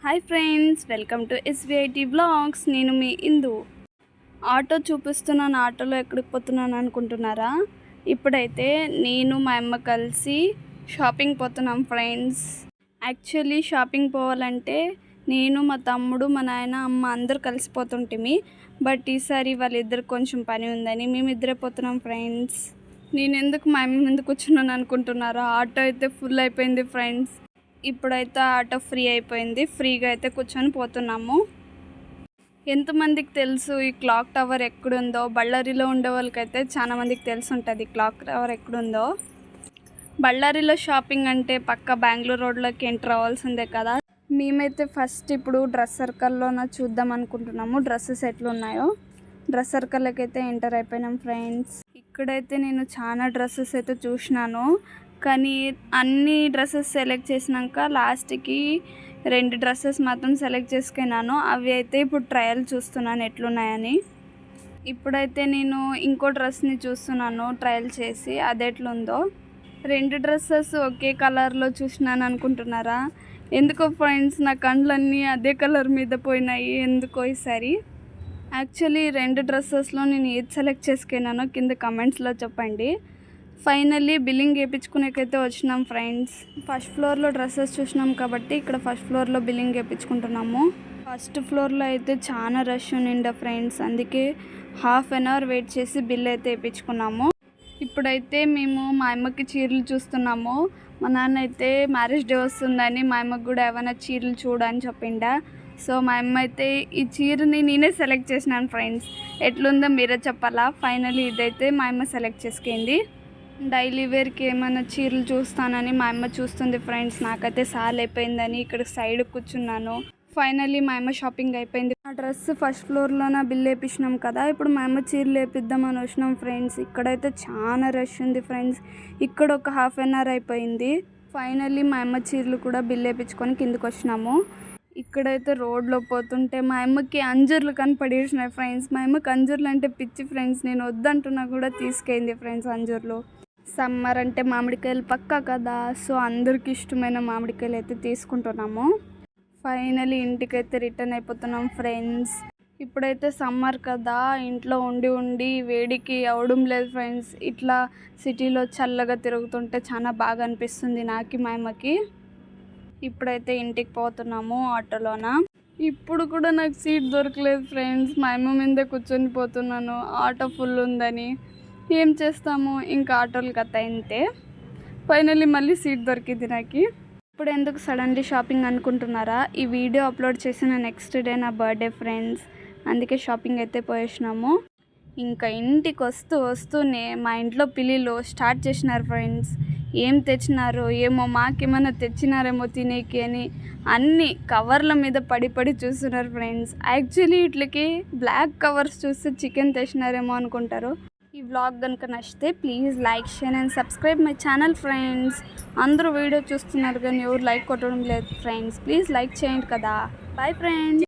Hi friends, welcome to SVIT blogs. నేను మీ ఇందు. Auto చూపిస్తున్నాను. ఆటోలో ఎక్కడికి పోతున్నాను అనుకుంటున్నారా? ఇప్పుడైతే నేను మా అమ్మ కలిసి షాపింగ్ పోతున్నాం ఫ్రెండ్స్. యాక్చువల్లీ షాపింగ్ పోవాలంటే నేను, మా తమ్ముడు, మా నాయన, అమ్మ అందరూ కలిసిపోతుంటిమి. బట్ ఈసారి వాళ్ళిద్దరు కొంచెం పని ఉందని మేమిద్దరే పోతున్నాం ఫ్రెండ్స్. నేను ఎందుకు మా అమ్మ ముందు కూర్చున్నాను అనుకుంటున్నారా? ఆటో అయితే ఫుల్ అయిపోయింది ఫ్రెండ్స్. ఇప్పుడైతే ఆటో ఫ్రీ అయిపోయింది. ఫ్రీగా అయితే కూర్చొని పోతున్నాము. ఎంతమందికి తెలుసు ఈ క్లాక్ టవర్ ఎక్కడుందో? బళ్ళారిలో ఉండే వాళ్ళకైతే చాలా మందికి తెలిసి ఉంటుంది క్లాక్ టవర్ ఎక్కడుందో. బళ్ళారిలో షాపింగ్ అంటే పక్క బెంగళూరు రోడ్లోకి ఎంటర్ అవ్వాల్సిందే కదా. మేమైతే ఫస్ట్ ఇప్పుడు డ్రెస్ సర్కిల్లోన చూద్దాం అనుకుంటున్నాము. డ్రెస్సెస్ ఎట్లున్నాయో. డ్రెస్ సర్కిల్లోకి అయితే ఎంటర్ అయిపోయినాం ఫ్రెండ్స్. ఇక్కడైతే నేను చాలా డ్రెస్సెస్ అయితే చూసినాను, కానీ అన్ని డ్రెస్సెస్ సెలెక్ట్ చేసినాక లాస్ట్కి 2 డ్రెస్సెస్ మాత్రం సెలెక్ట్ చేసుకున్నాను. అవి అయితే ఇప్పుడు ట్రయల్ చూస్తున్నాను ఎట్లున్నాయని. ఇప్పుడైతే నేను ఇంకో డ్రెస్ని చూస్తున్నాను ట్రయల్ చేసి, అది ఎట్లుందో. 2 డ్రెస్సెస్ ఒకే కలర్లో చూసినాను అనుకుంటున్నారా? ఎందుకో ఫ్రెండ్స్ నా కళ్ళన్నీ అదే కలర్ మీద పోయినాయి ఎందుకో ఈసారి. యాక్చువల్లీ 2 డ్రెస్సెస్లో నేను ఏది సెలెక్ట్ చేసుకున్నానో కింద కమెంట్స్లో చెప్పండి. ఫైనల్లీ బిల్లింగ్ వేయించుకునేకైతే వచ్చినాం ఫ్రెండ్స్. ఫస్ట్ ఫ్లోర్లో డ్రెస్సెస్ చూసినాం కాబట్టి ఇక్కడ ఫస్ట్ ఫ్లోర్లో బిల్లింగ్ వేయించుకుంటున్నాము. ఫస్ట్ ఫ్లోర్లో అయితే చాలా రష్ ఉండిండే ఫ్రెండ్స్, అందుకే ½ an hour వెయిట్ చేసి బిల్ అయితే వేయించుకున్నాము. ఇప్పుడైతే మేము మా అమ్మకి చీరలు చూస్తున్నాము. మా నాన్న అయితే మ్యారేజ్ డే వస్తుందని మా అమ్మకి కూడా ఏమైనా చీరలు చూడని చెప్పిండా. సో మా అమ్మ అయితే ఈ చీరని నేనే సెలెక్ట్ చేసినాను ఫ్రెండ్స్. ఎట్లుందో మీరే చెప్పాలా. ఫైనల్లీ ఇదైతే మా అమ్మ సెలెక్ట్ చేసుకుంది. డైలీ వేర్కి ఏమైనా చీరలు చూస్తానని మా అమ్మ చూస్తుంది ఫ్రెండ్స్. నాకైతే సాల్ అయిపోయిందని ఇక్కడ సైడ్ కూర్చున్నాను. ఫైనల్లీ మా అమ్మ షాపింగ్ అయిపోయింది. ఆ డ్రెస్ ఫస్ట్ ఫ్లోర్లోన బిల్ వేయించినాం కదా, ఇప్పుడు మా అమ్మ చీరలు వేపిద్దామని వచ్చినాం ఫ్రెండ్స్. ఇక్కడైతే చాలా రష్ ఉంది ఫ్రెండ్స్. ఇక్కడ ఒక ½ an hour అయిపోయింది. ఫైనల్లీ మా అమ్మ చీరలు కూడా బిల్ వేయించుకొని కిందకు వచ్చినాము. ఇక్కడైతే రోడ్లో పోతుంటే మా అమ్మకి అంజూర్లు కనపడేసినాయి ఫ్రెండ్స్. మా అమ్మకి అంజూర్లు అంటే పిచ్చి ఫ్రెండ్స్. నేను వద్దంటున్నా కూడా తీసుకెళ్ళింది ఫ్రెండ్స్ అంజూర్లు. సమ్మర్ అంటే మామిడికాయలు పక్కా కదా, సో అందరికి ఇష్టమైన మామిడికాయలు అయితే తీసుకుంటున్నాము. ఫైనలీ ఇంటికైతే రిటర్న్ అయిపోతున్నాం ఫ్రెండ్స్. ఇప్పుడైతే సమ్మర్ కదా, ఇంట్లో ఉండి ఉండి వేడికి అవడం లేదు ఫ్రెండ్స్. ఇట్లా సిటీలో చల్లగా తిరుగుతుంటే చాలా బాగా అనిపిస్తుంది నాకు, మా అమ్మకి. ఇప్పుడైతే ఇంటికి పోతున్నాము ఆటోలోన. ఇప్పుడు కూడా నాకు సీట్ దొరకలేదు ఫ్రెండ్స్. మా అమ్మ మీదే కూర్చొని పోతున్నాను, ఆటో ఫుల్ ఉందని. ఏం చేస్తాము, ఇంకా ఆటోలు కథ అంతే. ఫైనల్లీ మళ్ళీ సీట్ దొరికింది నాకు. ఇప్పుడు ఎందుకు సడన్లీ షాపింగ్ అనుకుంటున్నారా? ఈ వీడియో అప్లోడ్ చేసిన నెక్స్ట్ డే నా బర్త్డే ఫ్రెండ్స్, అందుకే షాపింగ్ అయితే పోయేసినాము. ఇంకా ఇంటికి వస్తూనే మా ఇంట్లో పిల్లిలు స్టార్ట్ చేసినారు ఫ్రెండ్స్. ఏం తెచ్చినారో ఏమో, మాకేమైనా తెచ్చినారేమో తినేకి అని అన్ని కవర్ల మీద పడి చూస్తున్నారు ఫ్రెండ్స్. యాక్చువల్లీ వీటికి బ్లాక్ కవర్స్ చూస్తే చికెన్ తెచ్చినారేమో అనుకుంటారు. ఈ వ్లాగ్ కనుక నచ్చితే please like, share and subscribe my channel friends. అందరూ వీడియో చూస్తున్నారు కానీ ఎవరు లైక్ కొట్టడం లేదు ఫ్రెండ్స్. ప్లీజ్ లైక్ చేయండి కదా. Bye friends.